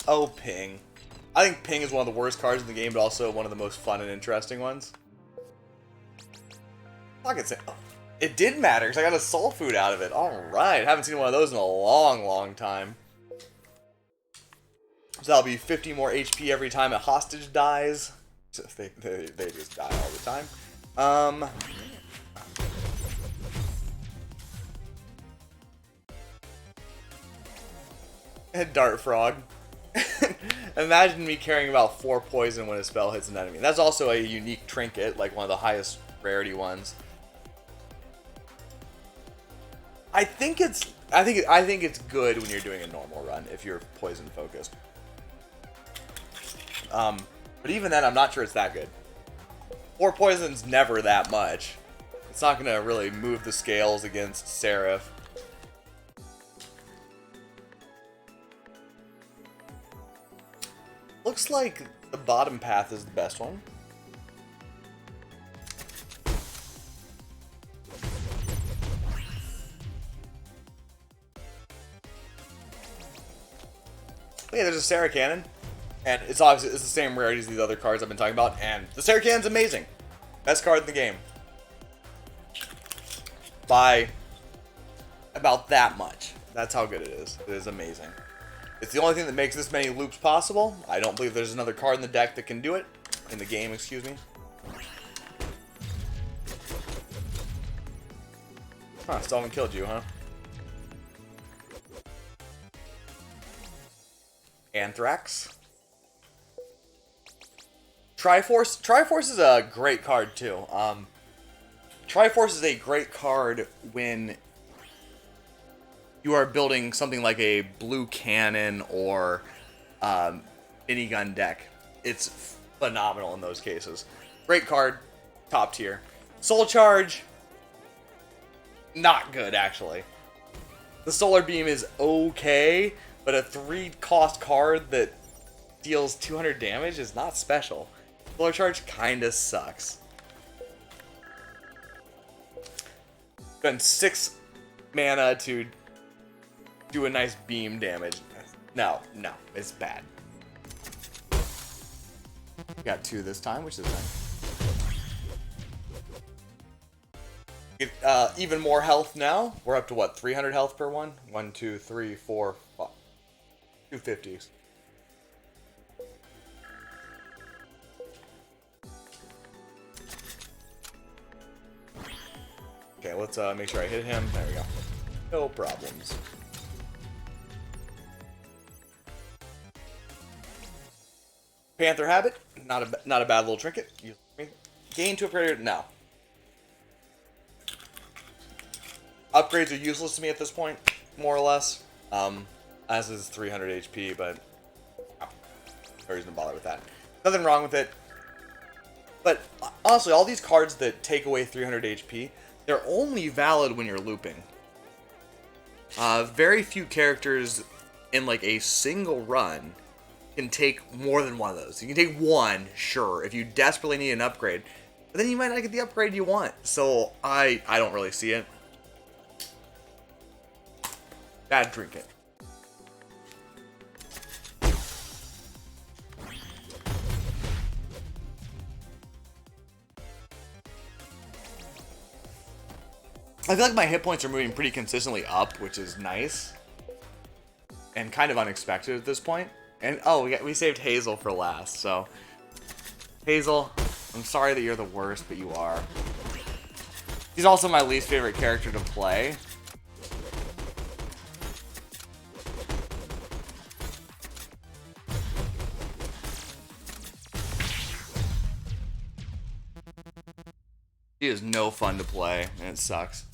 Oh, Ping. I think Ping is one of the worst cards in the game, but also one of the most fun and interesting ones. I could say, oh, it did matter because I got a soul food out of it. Alright, haven't seen one of those in a long, long time. So that'll be 50 more HP every time a hostage dies. They just die all the time. Dart Frog. Imagine me caring about 4 poison when a spell hits an enemy. That's also a unique trinket, like one of the highest rarity ones. I think it's good when you're doing a normal run if you're poison focused. But even then, I'm not sure it's that good. 4 poison's never that much. It's not gonna really move the scales against Seraph. Looks like the bottom path is the best one. Hey, there's a Sarah Cannon. And it's obviously it's the same rarity as these other cards I've been talking about. And the Sarkhan's amazing. Best card in the game. By about that much. That's how good it is. It is amazing. It's the only thing that makes this many loops possible. I don't believe there's another card in the deck that can do it. In the game, excuse me. Huh, still haven't killed you, huh? Anthrax. Triforce. Triforce is a great card, too. Triforce is a great card when you are building something like a blue cannon or minigun deck. It's phenomenal in those cases. Great card. Top tier. Soul Charge. Not good, actually. The Solar Beam is okay, but a 3-cost card that deals 200 damage is not special. Solar Charge kinda sucks. Spend 6 mana to do a nice beam damage. No, it's bad. Got 2 this time, which is nice. Get even more health now. We're up to what, 300 health per one? 1, 2, 3, 4, 5. 250s. Okay, let's make sure I hit him. There we go. No problems. Panther Habit, not a bad little trinket. Gain to upgrade. No. Upgrades are useless to me at this point, more or less. As is 300 HP, but no reason to bother with that. Nothing wrong with it. But honestly, all these cards that take away 300 HP, they're only valid when you're looping. Very few characters in like a single run can take more than one of those. You can take one, sure, if you desperately need an upgrade. But then you might not get the upgrade you want. So I don't really see it. Bad trinket. I feel like my hit points are moving pretty consistently up, which is nice. And kind of unexpected at this point. And, oh, we saved Hazel for last, so. Hazel, I'm sorry that you're the worst, but you are. She's also my least favorite character to play. She is no fun to play, and it sucks.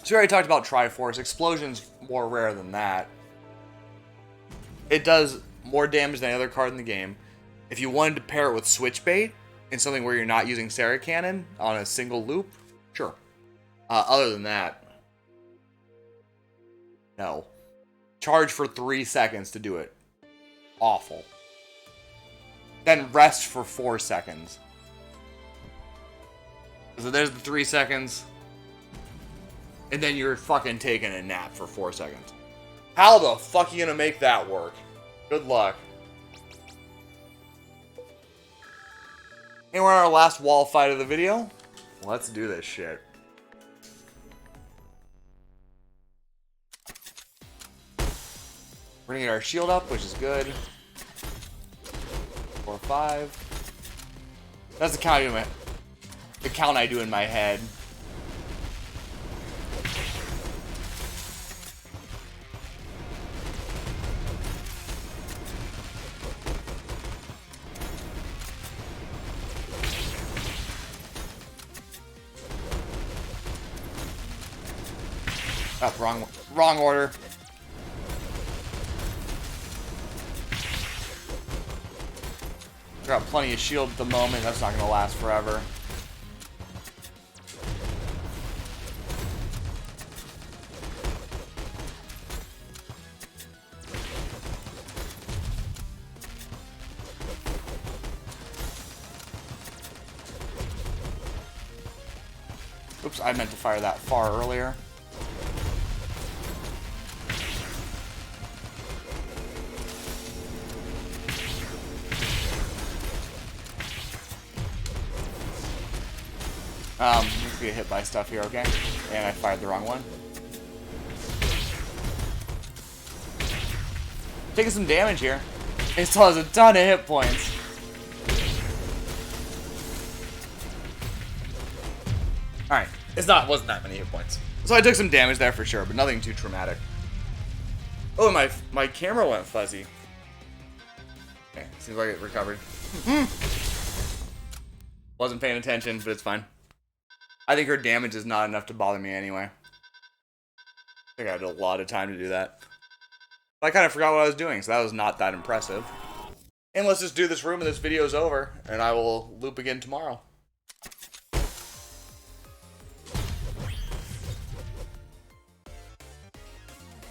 So we already talked about Triforce. Explosion's more rare than that. It does more damage than any other card in the game. If you wanted to pair it with Switchbait, in something where you're not using Sarah Cannon on a single loop, sure. Other than that, no. Charge for 3 seconds to do it. Awful. Then rest for 4 seconds. So there's the 3 seconds. And then you're fucking taking a nap for 4 seconds. How the fuck are you gonna make that work? Good luck. And we're on our last wall fight of the video. Let's do this shit. We're gonna get our shield up, which is good. 4, 5. That's the count I do in my head. Oh, wrong order. Got plenty of shield at the moment. That's not going to last forever. Oops, I meant to fire that far earlier. Need to get hit by stuff here, okay? And I fired the wrong one. Taking some damage here. It still has a ton of hit points. Alright. Wasn't that many hit points. So I took some damage there for sure, but nothing too traumatic. Oh, my camera went fuzzy. Okay, seems like it recovered. Wasn't paying attention, but it's fine. I think her damage is not enough to bother me anyway. I think I had a lot of time to do that. But I kind of forgot what I was doing, so that was not that impressive. And let's just do this room and this video's over, and I will loop again tomorrow.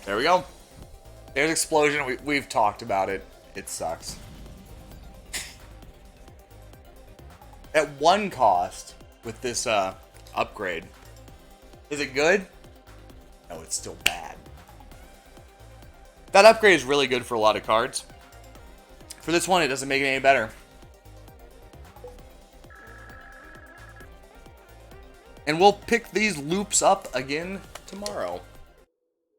There we go. There's explosion. We've talked about it. It sucks. At one cost with this upgrade. Is it good? No, it's still bad. That upgrade is really good for a lot of cards. For this one, it doesn't make it any better. And we'll pick these loops up again tomorrow.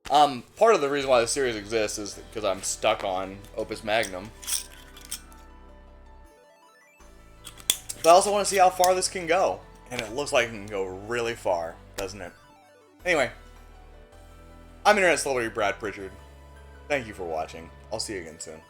Part of the reason why the series exists is because I'm stuck on Opus Magnum. But I also want to see how far this can go. And it looks like it can go really far, doesn't it? Anyway, I'm Internet Celebrity Brad Pritchard. Thank you for watching. I'll see you again soon.